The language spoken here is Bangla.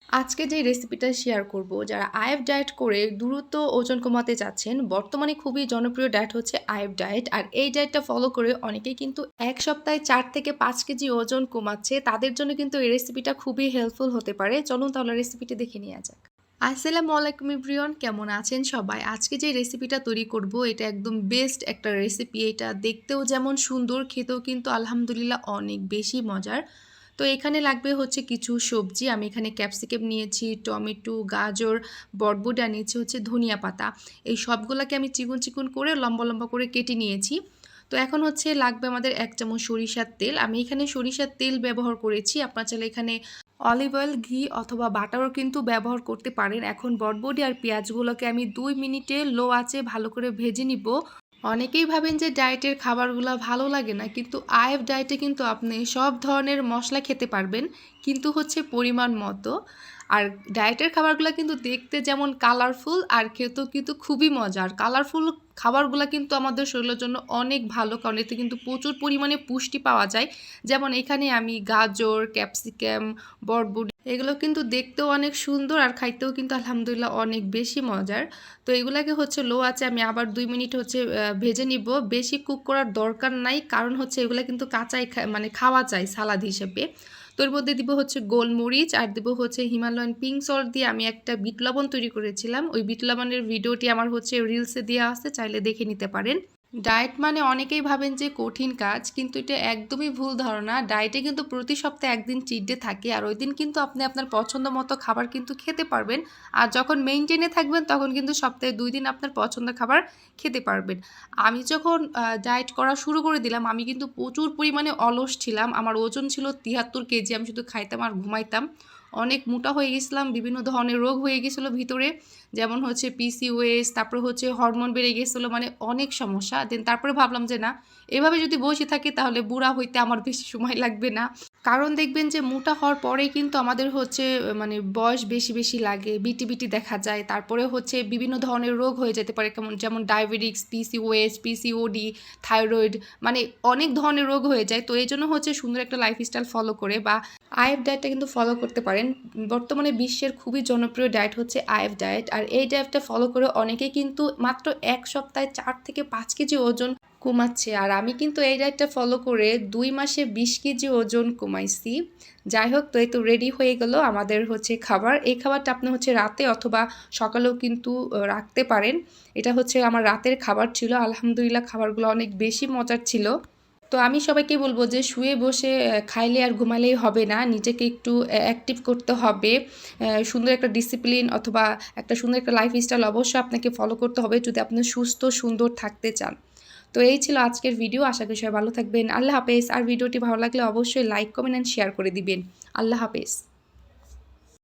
আজকে যে রেসিপিটা শেয়ার করব, যারা আইএফ ডায়েট করে দ্রুত ওজন কমাতে চাচ্ছেন, বর্তমানে খুবই জনপ্রিয় ডায়েট হচ্ছে আইএফ ডায়েট। আর এই ডায়েটটা ফলো করে অনেকেই কিন্তু ১ সপ্তাহে ৪ থেকে ৫ কেজি ওজন কমাচ্ছে। তাদের জন্য কিন্তু এই রেসিপিটা খুবই হেল্পফুল হতে পারে। চলুন তাহলে রেসিপিটি দেখে নেওয়া যাক। আসসালামু আলাইকুম এভরিওয়ান, কেমন আছেন সবাই? আজকে যে রেসিপিটা তৈরি করব এটা একদম বেস্ট একটা রেসিপি। এটা দেখতেও যেমন সুন্দর, খেতেও কিন্তু আলহামদুলিল্লাহ অনেক বেশি মজার। তো এখানে লাগবে হচ্ছে কিছু সবজি। আমি এখানে ক্যাপসিকাম নিয়েছি, টমেটো, গাজর, বরবটি আর নিয়েছি হচ্ছে ধনিয়া পাতা। এই সবগুলাকে আমি চিকন চিকন করে লম্বা লম্বা করে কেটে নিয়েছি। তো এখন হচ্ছে লাগবে আমাদের ১ চামচ সরিষার তেল। আমি এখানে সরিষার তেল ব্যবহার করেছি। আপনারা চাইলে এখানে অলিভ অয়েল, ঘি অথবা বাটারও কিন্তু ব্যবহার করতে পারেন। এখন বরবটি আর পেঁয়াজগুলোকে আমি ২ মিনিটে লো আঁচে ভালো করে ভেজে নিব। অনেকেই ভাবেন যে ডায়েটের খাবারগুলো ভালো লাগে না, কিন্তু আইএফ ডায়েটে কিন্তু আপনি সব ধরনের মশলা খেতে পারবেন, কিন্তু হচ্ছে পরিমাণ মতো। আর ডায়েটের খাবারগুলো কিন্তু দেখতে যেমন কালারফুল আর খেতেও কিন্তু খুবই মজার। কালারফুল খাবারগুলো কিন্তু আমাদের শরীরের জন্য অনেক ভালো, কারণ এতে কিন্তু প্রচুর পরিমাণে পুষ্টি পাওয়া যায়। যেমন এখানে আমি গাজর, ক্যাপসিকাম, বরবটি এগুলো কিন্তু দেখতেও অনেক সুন্দর আর খাইতেও কিন্তু আলহামদুলিল্লাহ অনেক বেশি মজার। তো এগুলাকে হচ্ছে লো আছে আমি আবার ২ মিনিট হচ্ছে ভেজে নিব। বেশি কুক করার দরকার নাই, কারণ হচ্ছে এগুলা কিন্তু কাঁচাই মানে খাওয়া যায় সালাদ হিসেবে। তো এর মধ্যে দিব হচ্ছে গোলমরিচ আর দিব হচ্ছে হিমালয়ান পিঙ্ক সল্ট দিয়ে আমি একটা বিট লবণ তৈরি করেছিলাম। ওই বিট লবণের ভিডিওটি আমার হচ্ছে রিলসে দেওয়া আছে, চাইলে দেখে নিতে পারেন। ডায়েট মানে অনেকেই ভাবেন যে কঠিন কাজ, কিন্তু এটা একদমই ভুল ধারণা। ডায়েটে কিন্তু প্রতি সপ্তাহে একদিন চিট ডে থাকে, আর ওই দিন কিন্তু আপনি আপনার পছন্দ মতো খাবার কিন্তু খেতে পারবেন। আর যখন মেইনটেনে থাকবেন তখন কিন্তু সপ্তাহে ২ দিন আপনার পছন্দের খাবার খেতে পারবেন। আমি যখন ডায়েট করা শুরু করে দিলাম, আমি কিন্তু প্রচুর পরিমাণে অলস ছিলাম। আমার ওজন ছিল ৭৩ কেজি। আমি শুধু খাইতাম আর ঘুমাইতাম। অনেক মোটা হয়ে গেছিলাম, বিভিন্ন ধরনের রোগ হয়ে গেছিলো ভিতরে, যেমন হচ্ছে পিসিওএস, তারপরে হচ্ছে হরমোন বেড়ে গেছিলো, মানে অনেক সমস্যা। দেন তারপরে ভাবলাম যে না, এভাবে যদি বসে থাকি তাহলে বুড়া হইতে আমার বেশি সময় লাগবে না। কারণ দেখবেন যে মোটা হওয়ার পরেই কিন্তু আমাদের হচ্ছে মানে বয়স বেশি বেশি লাগে, বিটি বিটি দেখা যায়। তারপরে হচ্ছে বিভিন্ন ধরনের রোগ হয়ে যেতে পারে, কেমন যেমন ডায়াবেটিক্স, পিসিওএস, পিসিওডি, থাইরয়েড, মানে অনেক ধরনের রোগ হয়ে যায়। তো এই জন্য হচ্ছে সুন্দর একটা লাইফস্টাইল ফলো করে বা আইএফ ডায়েটটা কিন্তু ফলো করতে পারেন। বর্তমানে বিশ্বের খুবই জনপ্রিয় ডায়েট হচ্ছে আইএফ ডায়েট। আর এই ডায়েটটা ফলো করে অনেকেই কিন্তু মাত্র ১ সপ্তাহে ৪ থেকে ৫ কেজি ওজন কমাচ্ছে। আর আমি কিন্তু এই ডায়েটটা ফলো করে ২ মাসে ২০ কেজি ওজন কমাইছি। যাই হোক, তো এই তো রেডি হয়ে গেল আমাদের হচ্ছে খাবার। এই খাবারটা আপনি হচ্ছে রাতে অথবা সকালেও কিন্তু রাখতে পারেন। এটা হচ্ছে আমার রাতের খাবার ছিল। আলহামদুলিল্লাহ খাবারগুলো অনেক বেশি মজার ছিল। তো আমি সবাইকে বলব যে শুয়ে বসে খাইলে আর ঘুমালেই হবে না, নিজেকে একটু অ্যাক্টিভ করতে হবে। সুন্দর একটা ডিসিপ্লিন অথবা একটা সুন্দর একটা লাইফস্টাইল অবশ্যই আপনাকে ফলো করতে হবে যদি আপনি সুস্থ সুন্দর থাকতে চান। তো এই ছিল আজকের ভিডিও। আশা করি সবাই ভালো থাকবেন। আল্লাহ হাফেজ। আর ভিডিওটি ভালো লাগলে অবশ্যই লাইক, কমেন্ট অ্যান্ড শেয়ার করে দিবেন। আল্লাহ হাফেজ।